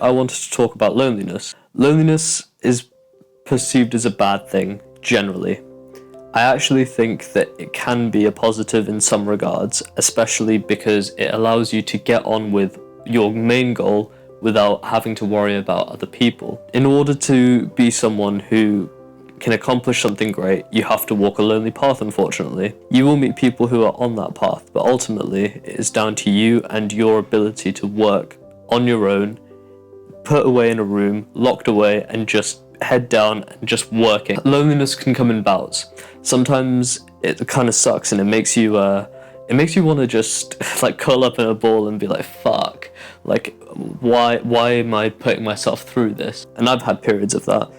I wanted to talk about loneliness. Loneliness is perceived as a bad thing, generally. I actually think that it can be a positive in some regards, especially because it allows you to get on with your main goal without having to worry about other people. In order to be someone who can accomplish something great, you have to walk a lonely path, unfortunately. You will meet people who are on that path, but ultimately it is down to you and your ability to work on your own, put away in a room, locked away, and just head down and just working. Loneliness can come in bouts. Sometimes it kind of sucks and it makes you want to just like curl up in a ball and be like, fuck, like why am I putting myself through this? And I've had periods of that.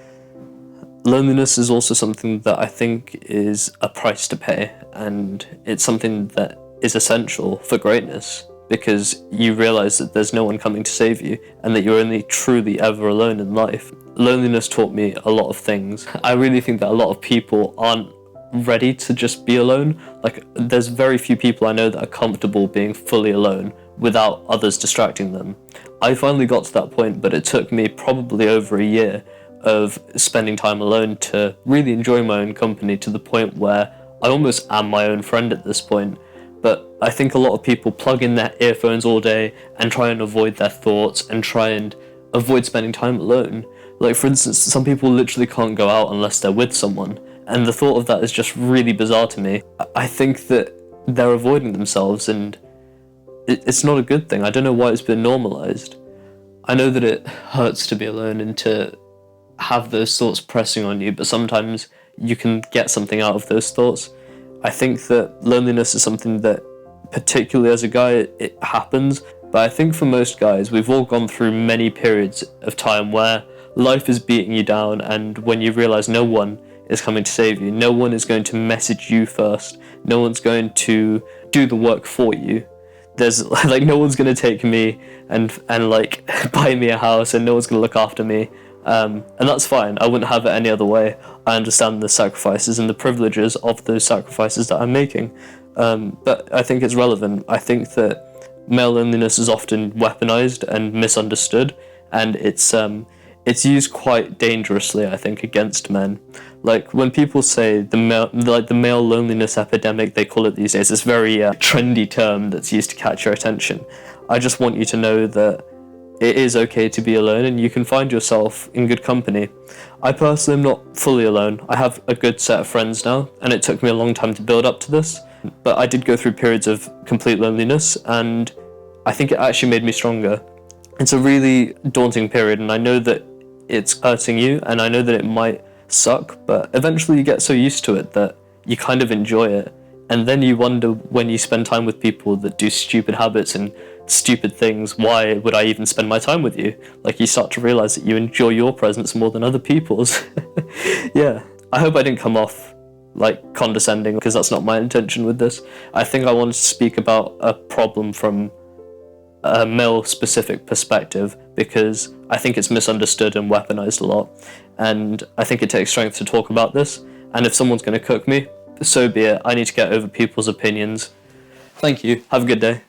Loneliness is also something that I think is a price to pay, and it's something that is essential for greatness, because you realize that there's no one coming to save you and that you're only truly ever alone in life. Loneliness taught me a lot of things. I really think that a lot of people aren't ready to just be alone. Like, there's very few people I know that are comfortable being fully alone without others distracting them. I finally got to that point, but it took me probably over a year of spending time alone to really enjoy my own company, to the point where I almost am my own friend at this point. But I think a lot of people plug in their earphones all day and try and avoid their thoughts and try and avoid spending time alone. Like, for instance, some people literally can't go out unless they're with someone, and the thought of that is just really bizarre to me. I think that they're avoiding themselves, and it's not a good thing. I don't know why it's been normalized. I know that it hurts to be alone and to have those thoughts pressing on you, but sometimes you can get something out of those thoughts. I think that loneliness is something that, particularly as a guy, it happens, but I think for most guys, we've all gone through many periods of time where life is beating you down, and when you realise no one is coming to save you, no one is going to message you first, no one's going to do the work for you. There's like, no one's going to take me and like buy me a house, and no one's going to look after me. And that's fine. I wouldn't have it any other way. I understand the sacrifices and the privileges of those sacrifices that I'm making. But I think it's relevant. I think that male loneliness is often weaponized and misunderstood, and it's used quite dangerously, I think, against men. Like, when people say the male loneliness epidemic, they call it these days, this very trendy term that's used to catch your attention. I just want you to know that it is okay to be alone, and you can find yourself in good company. I personally am not fully alone. I have a good set of friends now, and it took me a long time to build up to this, but I did go through periods of complete loneliness, and I think it actually made me stronger. It's a really daunting period, and I know that it's hurting you, and I know that it might suck, but eventually you get so used to it that you kind of enjoy it, and then you wonder, when you spend time with people that do stupid habits and stupid things, why would I even spend my time with you? Like, you start to realize that you enjoy your presence more than other people's. Yeah, I hope I didn't come off like condescending, because that's not my intention with this. I think I wanted to speak about a problem from a male specific perspective, because I think it's misunderstood and weaponized a lot, and I think it takes strength to talk about this, and if someone's going to cook me, so be it. I need to get over people's opinions. Thank you. Have a good day.